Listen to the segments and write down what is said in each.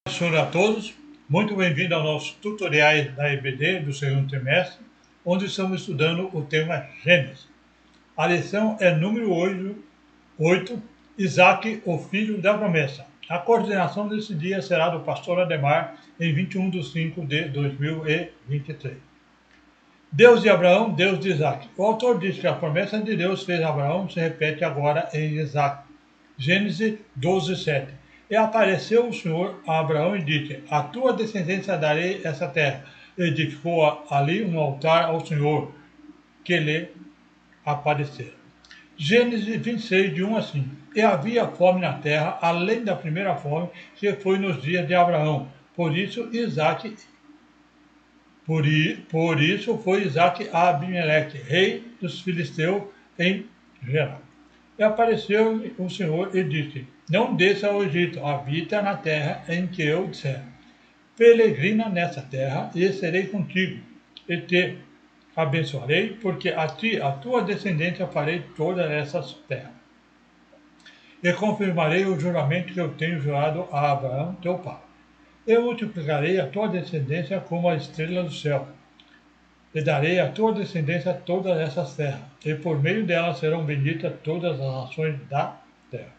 Professor a todos, muito bem-vindo ao nosso tutorial da EBD do segundo trimestre, onde estamos estudando o tema Gênesis. A lição é número 8, Isaac, o filho da promessa. A coordenação desse dia será do pastor Ademar, em 21 de 5 de 2023. Deus de Abraão, Deus de Isaac. O autor diz que a promessa de Deus fez a Abraão se repete agora em Isaac. Gênesis 12, 7. E apareceu o Senhor a Abraão e disse: a tua descendência darei essa terra. Edificou ali um altar ao Senhor, que lhe apareceu. Gênesis 26, de 1 a 5. E havia fome na terra, além da primeira fome, que foi nos dias de Abraão. Por isso foi Isaac a Abimeleque, rei dos filisteus, em Gerar. E apareceu o Senhor e disse: não desça ao Egito, habita na terra em que eu disser. Peregrina nessa terra, e serei contigo, e te abençoarei, porque a ti, a tua descendência, farei todas essas terras. E confirmarei o juramento que eu tenho jurado a Abraão, teu pai. Eu multiplicarei a tua descendência como a estrela do céu, e darei à tua descendência todas essas terras, e por meio delas serão benditas todas as nações da terra.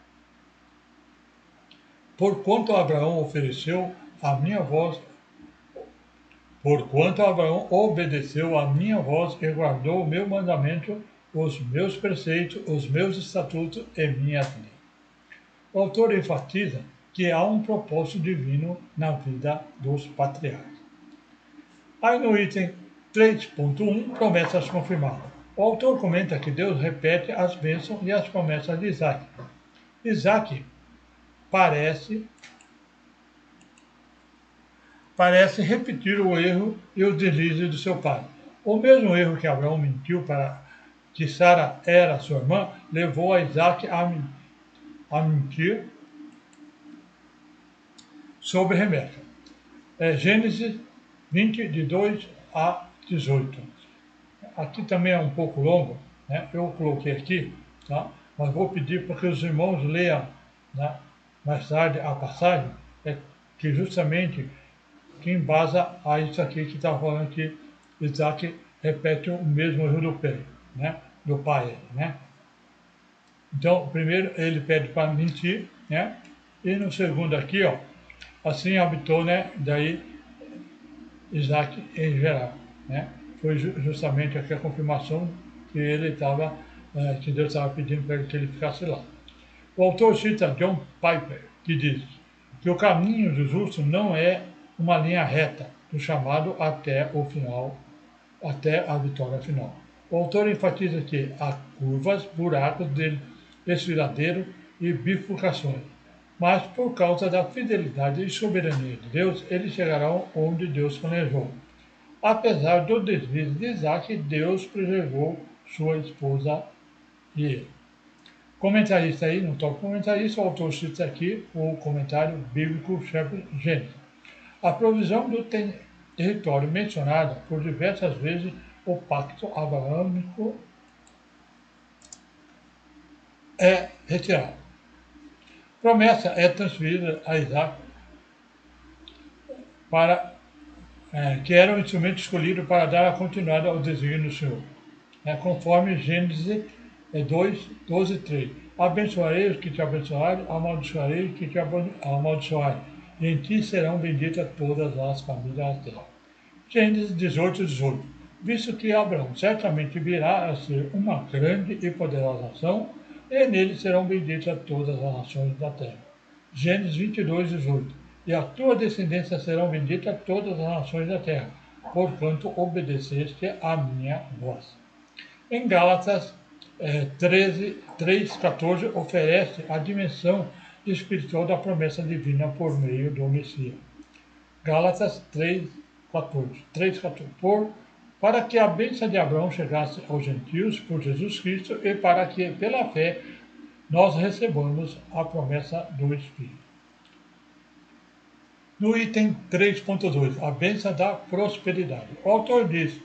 Porquanto Abraão obedeceu a minha voz e guardou o meu mandamento, os meus preceitos, os meus estatutos e minhas leis. O autor enfatiza que há um propósito divino na vida dos patriarcas. Aí no item 3.1, promessas confirmadas. O autor comenta que Deus repete as bênçãos e as promessas de Isaac. Isaac parece repetir o erro e o deslize do seu pai. O mesmo erro que Abraão mentiu para que Sara era sua irmã, levou a Isaac a mentir sobre Rebeca. Gênesis 20, de 2 a 18. Aqui também é um pouco longo, né? Eu coloquei aqui, tá? Mas vou pedir para que os irmãos leiam, né, mais tarde a passagem, que justamente que embasa a isso aqui que está falando que Isaac repete o mesmo erro do pai, né? Então, primeiro ele pede para mentir, né? E no segundo aqui, ó, assim habitou, né? Daí Isaac em Gerar, né? Foi justamente aqui a confirmação que que Deus estava pedindo para ele que ele ficasse lá. O autor cita John Piper, que diz que o caminho do justo não é uma linha reta, do chamado até o final, até a vitória final. O autor enfatiza que há curvas, buracos, desfiladeiros e bifurcações, mas por causa da fidelidade e soberania de Deus, eles chegarão onde Deus planejou. Apesar do deslize de Isaac, Deus preservou sua esposa e ele. Comentarista aí, no top comentarista, o autor cita aqui o comentário bíblico Gênesis. A provisão do território mencionada por diversas vezes o pacto abraâmico é retirado. Promessa é transferida a Isaac que era o instrumento escolhido para dar a continuidade ao desígnio do Senhor, conforme Gênesis 2, 12 e 3. Abençoarei os que te abençoarem, amaldiçoarei os que te amaldiçoarem, e em ti serão benditas todas as famílias da terra. Gênesis 18, 18. Visto que Abraão certamente virá a ser uma grande e poderosa nação, e nele serão benditas todas as nações da terra. Gênesis 22, 18. E a tua descendência serão benditas todas as nações da terra, porquanto obedeceste à minha voz. Em Gálatas 3:14 oferece a dimensão espiritual da promessa divina por meio do Messias. Gálatas 3:14. Para que a bênção de Abraão chegasse aos gentios por Jesus Cristo e para que, pela fé, nós recebamos a promessa do Espírito. No item 3.2, a bênção da prosperidade. O autor diz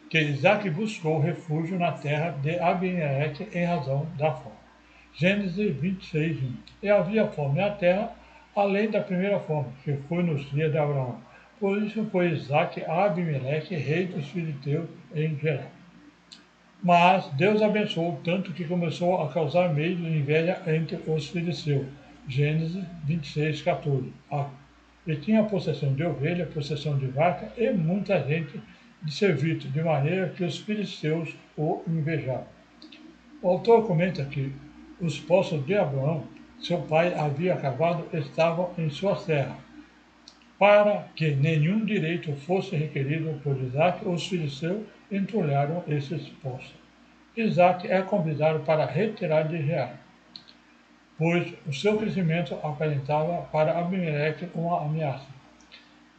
que Isaac buscou refúgio na terra de Abimeleque em razão da fome. Gênesis 26, 1. E havia fome na terra, além da primeira forma, que foi nos dias de Abraão. Por isso foi Isaque a Abimeleque, rei dos filisteus em Gerar. Mas Deus abençoou tanto que começou a causar medo e inveja entre os filisteus. Gênesis 26, 14. E tinha possessão de ovelha, possessão de vaca e muita gente de serviço, de maneira que os filisteus o invejavam. O autor comenta que os poços de Abraão, seu pai havia cavado, estavam em sua terra. Para que nenhum direito fosse requerido por Isaac, os filisteus entulharam esses poços. Isaac é convidado para retirar de Gerar, pois o seu crescimento aparentava para Abimeleque uma ameaça.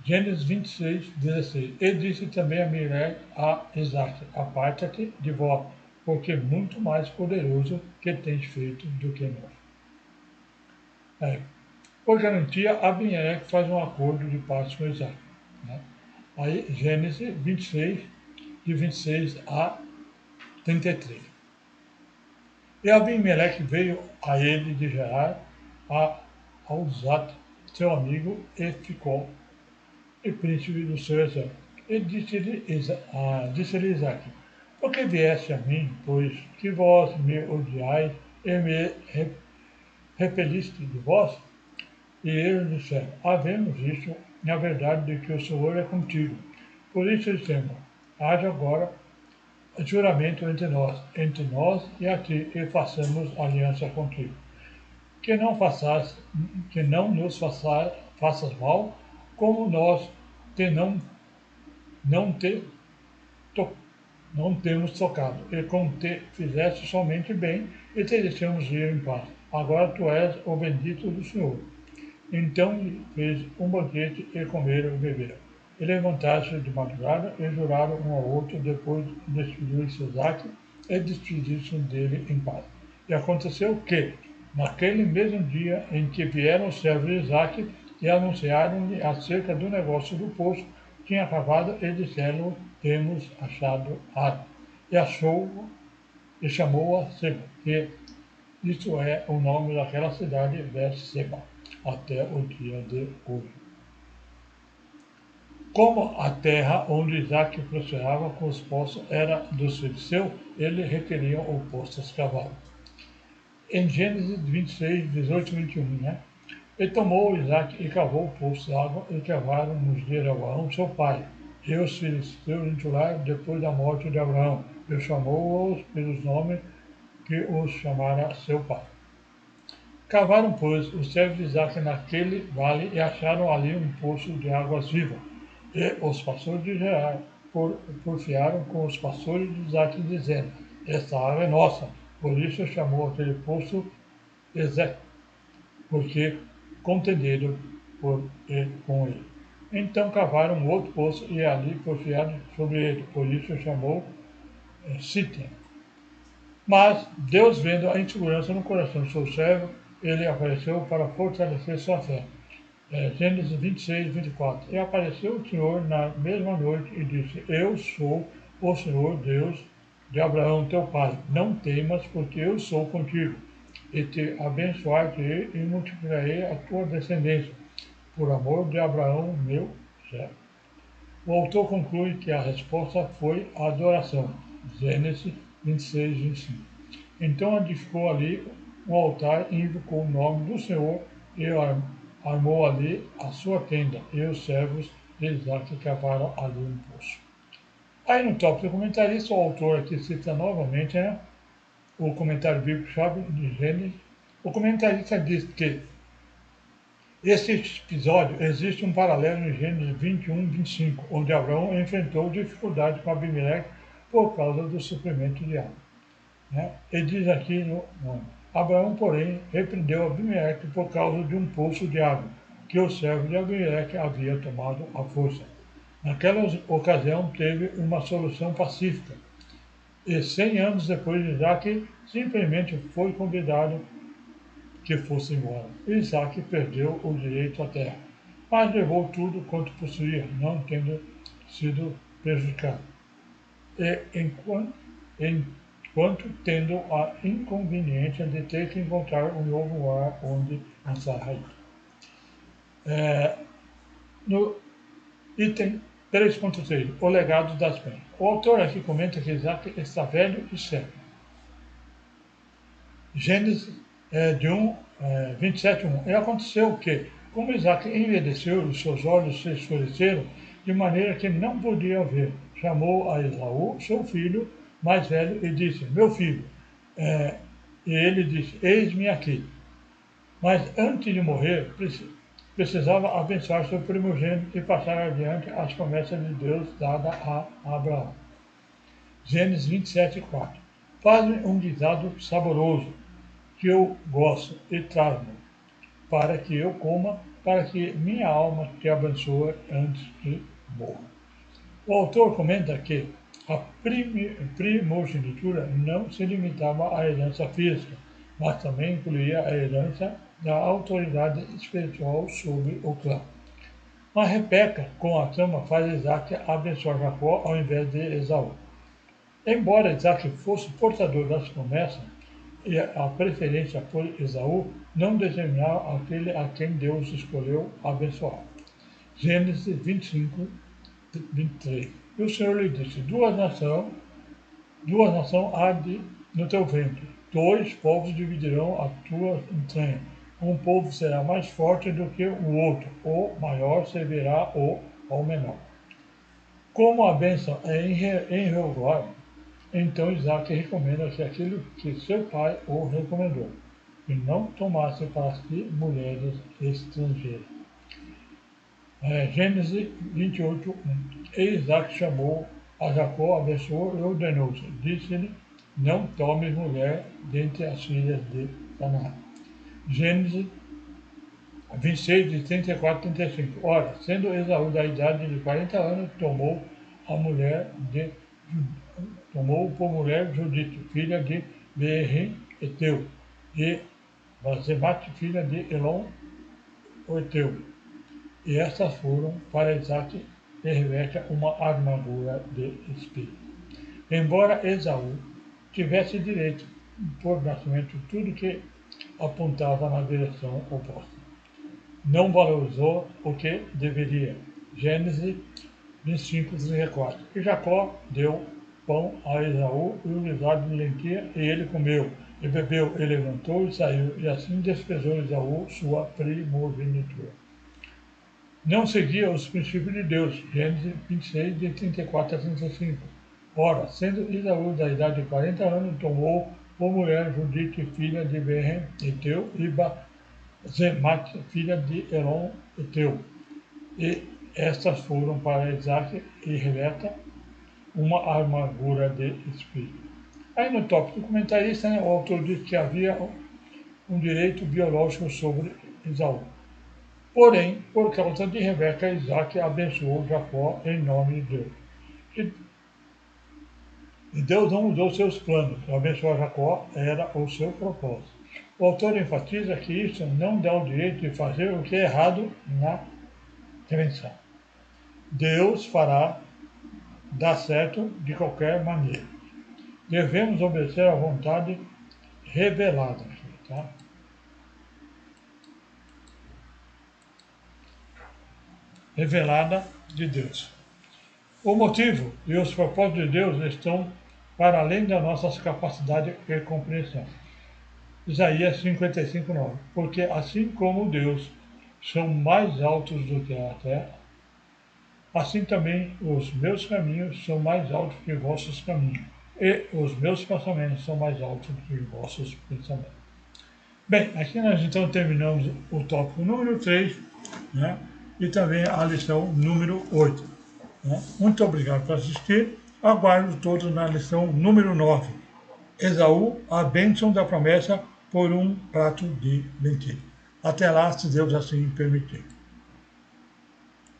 Gênesis 26, 16. E disse também Abimeleque a Isaac: aparta-te de vós, porque muito mais poderoso que tens feito do que nós. Por garantia, Abimeleque faz um acordo de paz com Isaac. Né? Aí, Gênesis 26, de 26 a 33. E Abimeleque veio a ele de Gerar, a Uzate, seu amigo, e ficou e príncipe do seu exército. E disse-lhe Isaac: por que vieste a mim, pois que vós me odiais e me repeliste de vós? E eles disseram: havemos visto, na verdade, de que o Senhor é contigo. Por isso dissemos: haja agora juramento entre nós e a ti, e façamos aliança contigo. Que não nos faças mal, como nós não te to, não temos tocado, e como te fizeste somente bem, e te deixamos ir em paz. Agora tu és o bendito do Senhor. Então lhe fez um banquete e comeram e beberam. E levantaram-se de madrugada e juraram um ao outro, depois despediu-se Isaac e despediu-se dele em paz. E aconteceu que, naquele mesmo dia em que vieram os servos de Isaac e anunciaram-lhe acerca do negócio do poço, tinha acabado e disseram: temos achado água. E chamou-a Seba, que isso é o nome daquela cidade, Berseba, até o dia de hoje. Como a terra onde Isaac prosperava com os poços era dos filisteus, eles requeriam o poço escavado. Em Gênesis 26, 18 e 21, né? E tomou Isaac e cavou o poço de água e cavaram nos dias de Abraão, seu pai. E os filisteus entularam depois da morte de Abraão, e chamou-os pelos nomes que os chamara seu pai. Cavaram, pois, os servos de Isaac naquele vale e acharam ali um poço de águas vivas. E os pastores de Gerar porfiaram com os pastores de Isaac, dizendo: esta água é nossa. Por isso chamou aquele poço Ezek, porque contenderam com ele. Então cavaram um outro poço e ali porfiaram sobre ele. Por isso chamou Sitem. Mas Deus, vendo a insegurança no coração do seu servo, ele apareceu para fortalecer sua fé. Gênesis 26, 24. E apareceu o Senhor na mesma noite e disse: eu sou o Senhor Deus de Abraão teu pai. Não temas, porque eu sou contigo, e te abençoarei e multiplicarei a tua descendência, por amor de Abraão meu servo. O autor conclui que a resposta foi a adoração. Gênesis 26, 25. Então edificou ali um altar e invocou o nome do Senhor e armou ali a sua tenda, e os servos de Isaac cavaram ali um poço. Aí no tópico do comentarista, o autor aqui cita novamente, né, o comentário bíblico-chave de Gênesis. O comentarista diz que esse episódio existe um paralelo em Gênesis 21 e 25, onde Abraão enfrentou dificuldade com Abimeleque por causa do suprimento de água. Né? E diz aqui no Abraão, porém, repreendeu Abimeleque por causa de um poço de água, que o servo de Abimeleque havia tomado à força. Naquela ocasião teve uma solução pacífica, e 100 anos depois Isaac simplesmente foi convidado que fosse embora. Isaac perdeu o direito à terra, mas levou tudo quanto possuía, não tendo sido prejudicado. E enquanto tendo a inconveniência de ter que encontrar um novo lugar onde lançar raiz. No item 3.3, o legado das bênçãos. O autor aqui comenta que Isaac está velho e cego. Gênesis 27:1. E aconteceu que, como Isaac envelheceu, os seus olhos se escureceram, de maneira que não podia ver. Chamou a Esaú, seu filho mais velho, e disse: Meu filho. E ele disse: Eis-me aqui. Mas antes de morrer, precisava abençoar seu primogênito e passar adiante as promessas de Deus dadas a Abraão. Gênesis 27:4. Faz-me um guisado saboroso, que eu gosto, e traz-me, para que eu coma, para que minha alma te abençoe antes que morra. O autor comenta que a primogenitura não se limitava à herança física, mas também incluía a herança da autoridade espiritual sobre o clã. Mas Rebeca, com a trama, faz Isaac abençoar Jacó ao invés de Esaú. Embora Isaac fosse portador das promessas, e a preferência por Esaú não determinava aquele a quem Deus escolheu abençoar. Gênesis 25:23. E o Senhor lhe disse: duas nações há no teu ventre, dois povos dividirão a tua entranha. Um povo será mais forte do que o outro, o maior servirá ao menor. Como a bênção é irregular, então Isaac recomenda que aquilo que seu pai o recomendou, que não tomasse para si mulheres estrangeiras. Gênesis 28:1. E Isaac chamou a Jacó, abençoou e ordenou-se. Disse-lhe: Não tomes mulher dentre as filhas de Canaã. Gênesis 26, de 34 a 35. Ora, sendo Esaú da idade de 40 anos, tomou por mulher Judite, filha de Beerrim Eteu, e Basemate, filha de Elon Eteu. E estas foram para Isaac e Rebeca uma armadura de espírito. Embora Esaú tivesse direito por nascimento tudo que apontava na direção oposta, não valorizou o que deveria. Gênesis 25:34. E Jacó deu pão a Esaú e um guisado de lentilha, e ele comeu, e bebeu, e levantou e saiu, e assim desprezou Esaú sua primogenitura. Não seguia os princípios de Deus. Gênesis 26, de 34 a 35. Ora, sendo Esaú da idade de 40 anos, tomou por mulher Judite, filha de Beerrim Eteu, e Basemate, filha de Elon Eteu. E estas foram para Isaac e Rebeca uma armadura de espírito. Aí no tópico do comentarista, o autor diz que havia um direito biológico sobre Esaú. Porém, por causa de Rebeca, Isaac abençoou Jacó em nome de Deus. E Deus não mudou seus planos. Abençoar Jacó era o seu propósito. O autor enfatiza que isso não dá o direito de fazer o que é errado na crença. Deus fará dar certo de qualquer maneira. Devemos obedecer à vontade revelada. Tá? Revelada de Deus. O motivo e os propósitos de Deus estão para além das nossas capacidades e compreensão. Isaías 55:9. Porque assim como Deus são mais altos do que a terra, assim também os meus caminhos são mais altos que vossos caminhos, e os meus pensamentos são mais altos que vossos pensamentos. Bem, aqui nós então terminamos o tópico número 3, né, e também a lição número 8. Né? Muito obrigado por assistir. Aguardo todos na lição número 9. Esaú, a bênção da promessa por um prato de lentilha. Até lá, se Deus assim permitir.